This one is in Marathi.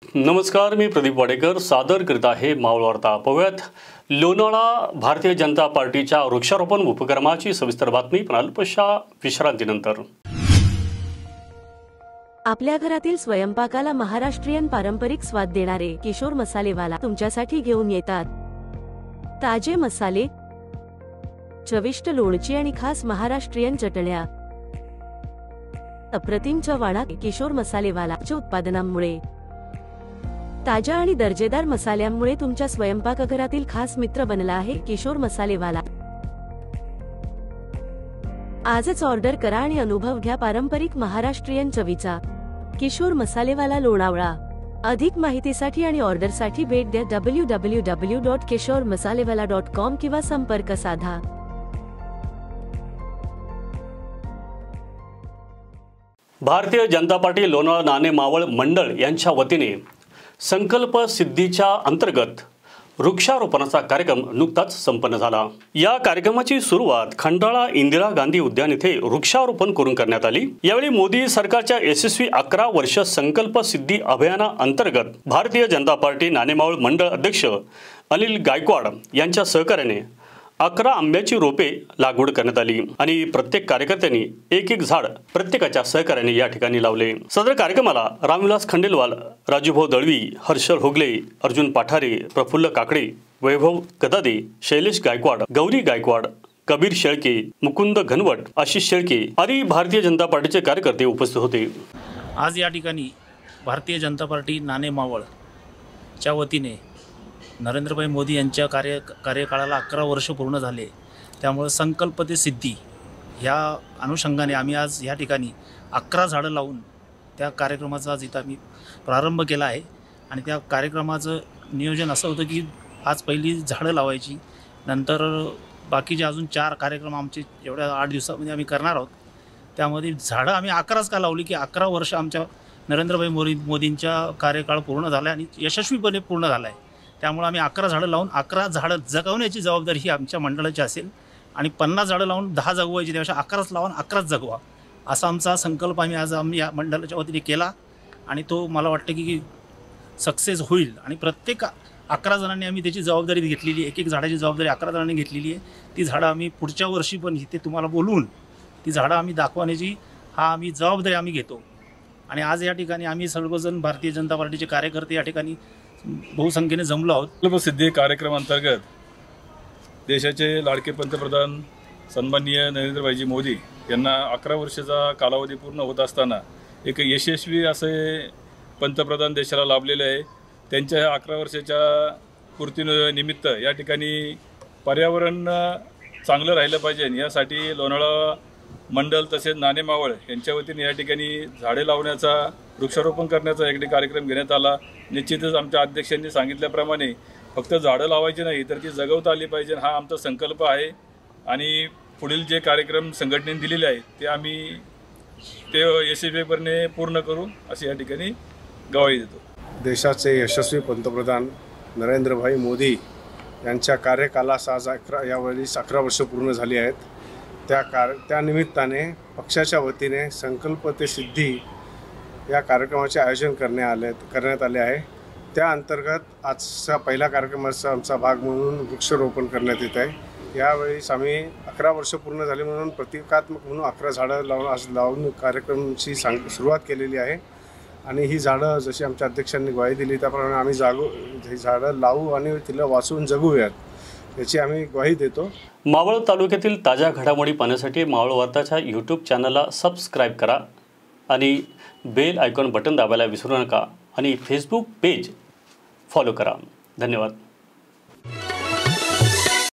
नमस्कार, मी प्रदीप वाडेकर सादर करीत आहे मावळ वार्ता. पाहूयात लोणावळा भारतीय जनता पार्टीच्या वृक्षारोपण उपक्रमाची सविस्तर बातमी पण अल्पशा विश्रांतीनंतर. आपल्या घरातील स्वयंपाकाला महाराष्ट्रीयन पारंपरिक स्वाद देणारे किशोर मसालेवाला तुमच्यासाठी घेऊन येतात. ताजे मसाले, चविष्ट लोणची आणि खास महाराष्ट्रीयन चटण्या. अप्रतिम चव किशोर मसालेवालाच्या उत्पादनांमुळे. ताज्या आणि दर्जेदार मसाल्यांमुळे तुमच्या स्वयंपाकघरातील खास मित्र बनला आहे किशोर मसालेवाला. आजच ऑर्डर करा आणि अनुभव घ्या पारंपरिक महाराष्ट्रीयन चवीचा. किशोर मसालेवाला, लोणावळा. अधिक माहितीसाठी आणि ऑर्डरसाठी भेट द्या www.kishormasalevala.com किंवा संपर्क साधा. भारतीय जनता पार्टी लोणावळा नाणे मावळ मंडळ यांच्या वतीने संकल्प सिद्धीच्या अंतर्गत वृक्षारोपणाचा कार्यक्रम नुकताच संपन्न झाला. या कार्यक्रमाची सुरुवात खंडाळा इंदिरा गांधी उद्यान येथे वृक्षारोपण करून करण्यात आली. यावेळी मोदी सरकारच्या यशस्वी 11 वर्ष संकल्प सिद्धी अभियाना अंतर्गत भारतीय जनता पार्टी नाणेमावळ मंडळ अध्यक्ष अनिल गायकवाड यांच्या सहकार्याने 11 आंब्याची रोपे लागवड करण्यात आली आणि प्रत्येक कार्यकर्त्यांनी एक झाड प्रत्येकाच्या सहकार्याने या ठिकाणी लावले. सदर कार्यक्रमाला रामविलास खंडेलवाल, राजूभाऊ दळवी, हर्षल होगले, अर्जुन पाठारे, प्रफुल्ल काकडे, वैभव गदादे, शैलेश गायकवाड, गौरी गायकवाड, कबीर शेळके, मुकुंद घनवट, आशिष शेळके आदी भारतीय जनता पार्टीचे कार्यकर्ते उपस्थित होते. आज या ठिकाणी भारतीय जनता पार्टी नाणेमावळच्या वतीने नरेंद्रभाई मोदी यांच्या कार्यकाळाला 11 वर्ष पूर्ण झाले. त्यामुळे संकल्प ते सिद्धी ह्या अनुषंगाने आम्ही आज या ठिकाणी 11 झाडं लावून त्या कार्यक्रमाचा आज इथं आम्ही प्रारंभ केला आहे. आणि त्या कार्यक्रमाचं नियोजन असं होतं की आज पहिली झाडं लावायची, नंतर बाकीचे अजून 4 कार्यक्रम आमचे एवढ्या 8 दिवसामध्ये आम्ही करणार आहोत. त्यामध्ये झाडं आम्ही 11च का लावली की 11 वर्ष आमच्या नरेंद्रभाई मोदींच्या कार्यकाळ पूर्ण झाला आणि यशस्वीपणे पूर्ण झाला आहे. त्यामुळे आम्ही 11 झाडं लावून 11 झाडं जगवण्याची जबाबदारी ही आमच्या मंडळाची असेल. आणि 50 झाडं लावून 10 जगवायची, त्यापेक्षा 11च लावून 11च जगवा असा आमचा संकल्प आम्ही या मंडळाच्या वतीने केला. आणि तो मला वाटतं की सक्सेस होईल. आणि प्रत्येक 11 जणांनी आम्ही त्याची जबाबदारी घेतलेली आहे. एक झाडाची जबाबदारी 11 जणांनी घेतलेली आहे. ती झाडं आम्ही पुढच्या वर्षी पण इथे तुम्हाला बोलवून ती झाडं आम्ही दाखवण्याची आम्ही जबाबदारी आम्ही घेतो. आणि आज या ठिकाणी आम्ही सर्वजण भारतीय जनता पार्टीचे कार्यकर्ते या ठिकाणी बहुसंख्येने जमलो आहोत. संकल्प सिद्धी कार्यक्रमांतर्गत देशाचे लाडके पंतप्रधान सन्माननीय नरेंद्रभाईजी मोदी यांना 11 वर्षाचा कालावधी पूर्ण होत असताना एक यशस्वी असे पंतप्रधान देशाला लाभलेले आहे. त्यांच्या 11 वर्षाच्या पूर्तीनिमित्त या ठिकाणी पर्यावरण चांगलं राहिलं पाहिजे यासाठी लोणावळा मंडळ तसेच नाणेमावळ यांच्या वतीने या ठिकाणी झाडे लावण्याचा, वृक्षारोपण करण्याचा एक कार्यक्रम घेण्यात आला. निश्चितच आमच्या अध्यक्षांनी सांगितल्याप्रमाणे फक्त झाडं लावायची नाही तर ती जगवता आली पाहिजे हा आमचा संकल्प आहे. आणि पुढील जे कार्यक्रम संघटनेने दिलेले आहेत ते आम्ही यशस्वीपणे पूर्ण करू अशी या ठिकाणी ग्वाही देतो. देशाचे यशस्वी पंतप्रधान नरेंद्रभाई मोदी यांच्या कार्यकालास आज यावेळी 11 वर्ष पूर्ण झाली आहेत. त्या निमित्ताने पक्षाच्या वतीने संकल्प ते सिद्धी या कार्यक्रमाचे आयोजन करण्यात आले आहे. त्या अंतर्गत आजचा पहिला कार्यक्रमाचा आमचा भाग म्हणून वृक्षारोपण करण्यात येत आहे. यावेळी आम्ही 11 वर्ष पूर्ण झाले म्हणून प्रतिकात्मक म्हणून 11 झाडं लावून कार्यक्रमाची सुरुवात केलेली आहे. आणि ही झाडं जशी आमच्या अध्यक्षांनी ग्वाही दिली त्याप्रमाणे आम्ही ही झाडं लावू आणि तिला वाचवून जगूयात याची आम्ही ग्वाही देतो. मावळ तालुक्यातील ताज्या घडामोडी पाहण्यासाठी मावळ वार्ताच्या यूट्यूब चॅनलला सबस्क्राईब करा आणि बेल आयकॉन बटन दाबायला विसरू नका आणि फेसबुक पेज फॉलो करा. धन्यवाद.